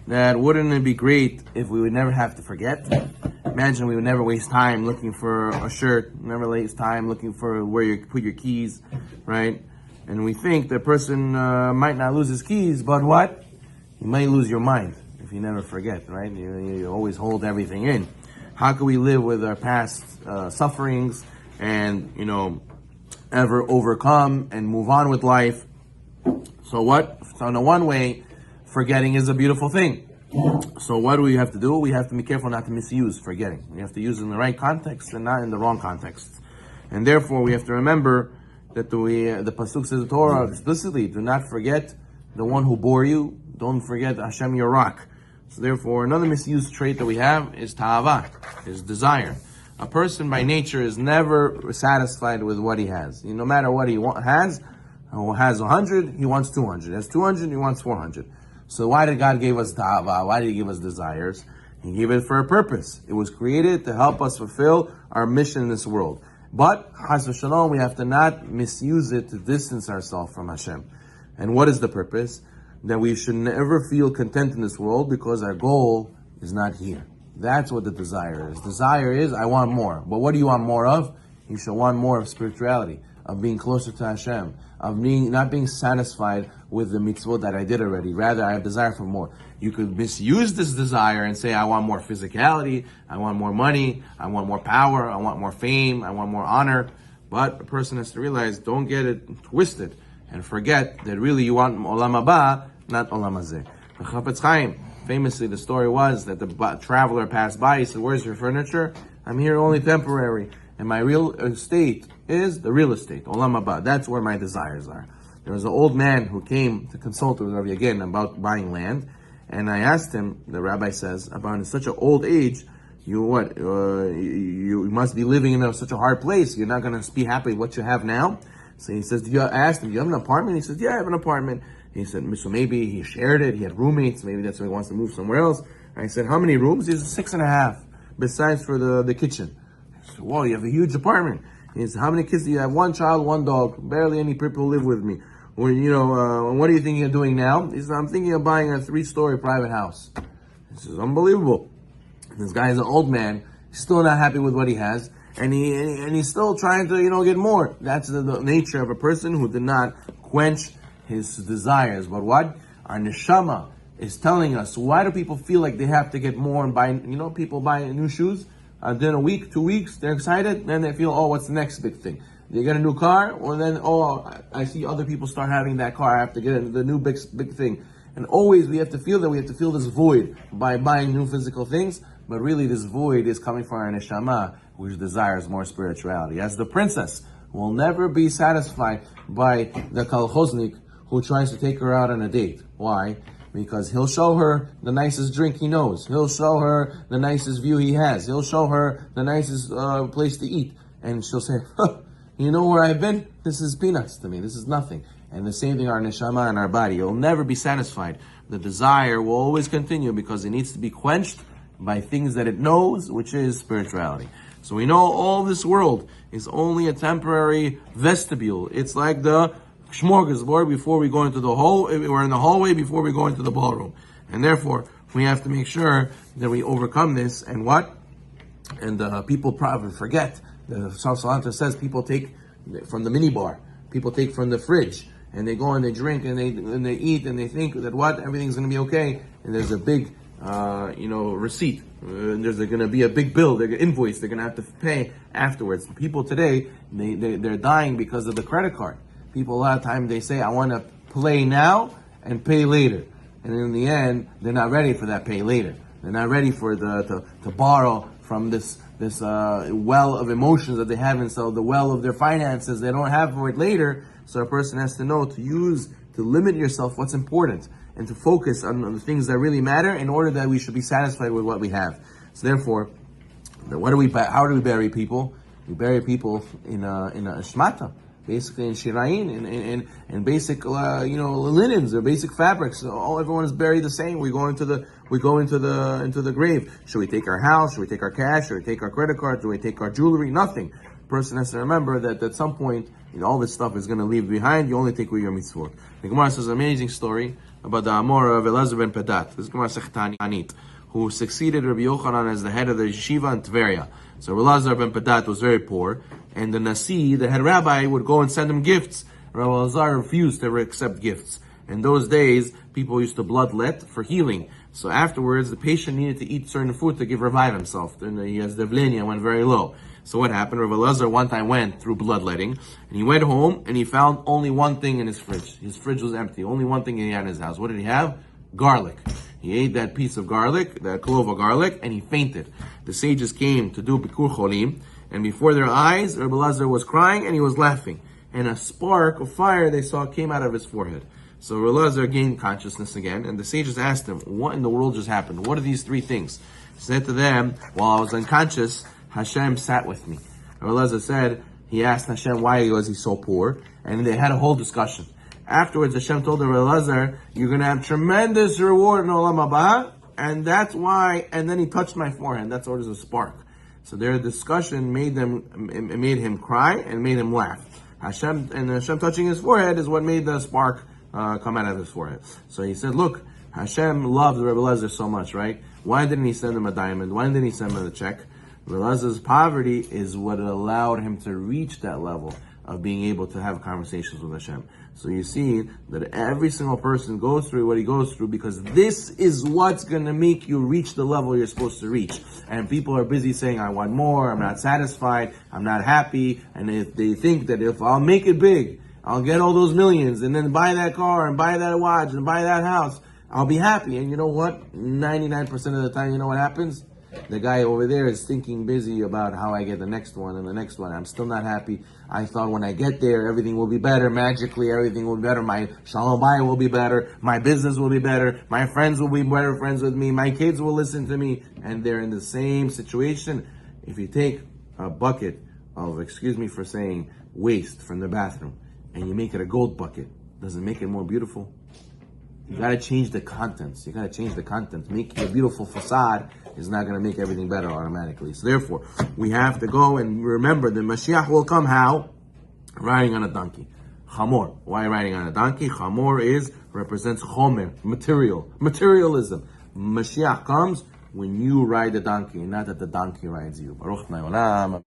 that wouldn't it be great if we would never have to forget? Imagine we would never waste time looking for a shirt, never waste time looking for where you put your keys, right? And we think the person might not lose his keys, but what? You might lose your mind if you never forget, right? You always hold everything in. How can we live with our past sufferings and, ever overcome and move on with life? So what? So in the one way, forgetting is a beautiful thing. So what do we have to do? We have to be careful not to misuse forgetting. We have to use it in the right context and not in the wrong context. And therefore, we have to remember that the pasuk says the Torah explicitly, do not forget the one who bore you. Don't forget Hashem, your rock. So therefore, another misused trait that we have is ta'ava, is desire. A person by nature is never satisfied with what he has. No matter what he has 100, he wants 200. Has 200, he wants 400. So why did God give us ta'ava? Why did He give us desires? He gave it for a purpose. It was created to help us fulfill our mission in this world. But, chas v'shalom, we have to not misuse it to distance ourselves from Hashem. And what is the purpose? That we should never feel content in this world because our goal is not here. That's what the desire is. Desire is, I want more. But what do you want more of? You should want more of spirituality, of being closer to Hashem, of not being satisfied with the mitzvot that I did already. Rather, I have desire for more. You could misuse this desire and say, I want more physicality, I want more money, I want more power, I want more fame, I want more honor. But a person has to realize, don't get it twisted and forget that really you want olam haba, not olam hazeh. The Chafetz Chaim, famously the story was that the traveler passed by, he said, where's your furniture? I'm here only temporary. And my real estate is the real estate, olam haba. That's where my desires are. There was an old man who came to consult with Rabbi again about buying land. And I asked him, the rabbi says, about in such an old age, you must be living in such a hard place. You're not going to be happy with what you have now. So he says, I asked him, do you have an apartment? He says, yeah, I have an apartment. He said, so maybe he shared it, he had roommates, maybe that's why he wants to move somewhere else. I said, how many rooms? He said, 6.5, besides for the kitchen. I said, whoa, you have a huge apartment. He said, how many kids do you have? 1 child, 1 dog, barely any people live with me. Or, what are you thinking of doing now? He said, I'm thinking of buying a 3-story private house. He says, unbelievable. This guy is an old man, he's still not happy with what he has, and he's still trying to, get more. That's the nature of a person who did not quench his desires. But what? Our neshama is telling us, why do people feel like they have to get more and buy, people buy new shoes, then a week, 2 weeks, they're excited, then they feel, what's the next big thing? They get a new car, or then, I see other people start having that car, I have to get the new big thing. And always we have to feel this void by buying new physical things, but really this void is coming from our neshama, which desires more spirituality. As the princess will never be satisfied by the kolchoznik who tries to take her out on a date. Why? Because he'll show her the nicest drink he knows. He'll show her the nicest view he has. He'll show her the nicest place to eat. And she'll say, you know where I've been? This is peanuts to me. This is nothing. And the same thing, our neshama and our body. It'll never be satisfied. The desire will always continue because it needs to be quenched by things that it knows, which is spirituality. So we know all this world is only a temporary vestibule. It's like the smorgasbord before we go into the we're in the hallway before we go into the ballroom. And therefore, we have to make sure that we overcome this. And what? And people probably forget. The Salanta says people take from the minibar, people take from the fridge, and they go and they drink and they eat and they think that everything's going to be okay. And there's a big receipt. There's going to be a big bill, they're going to invoice, they're going to have to pay afterwards. People today, they're dying because of the credit card. People a lot of times they say, I want to play now and pay later. And in the end, they're not ready for that pay later. They're not ready for to borrow from this well of emotions that they have, and so the well of their finances they don't have for it later. So a person has to know to limit yourself what's important and to focus on the things that really matter in order that we should be satisfied with what we have. So therefore, how do we bury people? We bury people in a shmata, basically in shirayin, in basic linens or basic fabrics. So everyone is buried the same. We go into the grave. Should we take our house? Should we take our cash? Should we take our credit cards? Should we take our jewelry? Nothing. The person has to remember that at some point, all this stuff is going to leave behind. You only take with your mitzvot. The Gemara says an amazing story about the Amora of Elazar ben Pedat. This is Gemara Sechet, who succeeded Rabbi Yochanan as the head of the yeshiva in Tveria. So Elazar ben Pedat was very poor, and the Nasi, the head rabbi, would go and send him gifts. Rabbi Elazar refused to accept gifts. In those days, people used to bloodlet for healing. So afterwards, the patient needed to eat certain food to revive himself. And his devlenia went very low. So what happened? Rabbi Elazar one time went through bloodletting, and he went home and he found only one thing in his fridge. His fridge was empty. Only one thing he had in his house. What did he have? Garlic. He ate that piece of garlic, that clove of garlic, and he fainted. The sages came to do Bikur Cholim, and before their eyes, Rabbi Elazar was crying and he was laughing. And a spark of fire they saw came out of his forehead. So Rabbi Elazar gained consciousness again, and the sages asked him, what in the world just happened? What are these three things? He said to them, while I was unconscious, Hashem sat with me. Rabbi Elazar said, he asked Hashem why was he so poor, and they had a whole discussion. Afterwards, Hashem told Rabbi Elazar, you're going to have tremendous reward in Olam Haba, and that's why, and then he touched my forehead. That's what is a spark. So their discussion made him cry and made him laugh. Hashem touching his forehead is what made the spark come out of his forehead. So he said, look, Hashem loved Rabbi Elazar so much, right? Why didn't he send him a diamond? Why didn't he send him a check? Rabbi Elazar's poverty is what allowed him to reach that level of being able to have conversations with Hashem. So you see that every single person goes through what he goes through because this is what's going to make you reach the level you're supposed to reach. And people are busy saying, I want more, I'm not satisfied, I'm not happy. And if they think that if I'll make it big, I'll get all those millions and then buy that car and buy that watch and buy that house, I'll be happy. And you know what? 99% of the time, you know what happens? The guy over there is thinking busy about how I get the next one and the next one. I'm still not happy. I thought when I get there, everything will be better. Magically, everything will be better. My shalom bayit will be better. My business will be better. My friends will be better friends with me. My kids will listen to me. And they're in the same situation. If you take a bucket of, excuse me for saying, waste from the bathroom and you make it a gold bucket, does it make it more beautiful? You gotta change the contents. You gotta change the contents. Making a beautiful facade is not gonna make everything better automatically. So therefore, we have to go and remember the Mashiach will come how? Riding on a donkey. Chamor. Why riding on a donkey? Chamor represents chomer, materialism. Mashiach comes when you ride the donkey, not that the donkey rides you. Baruch Adonai Olam.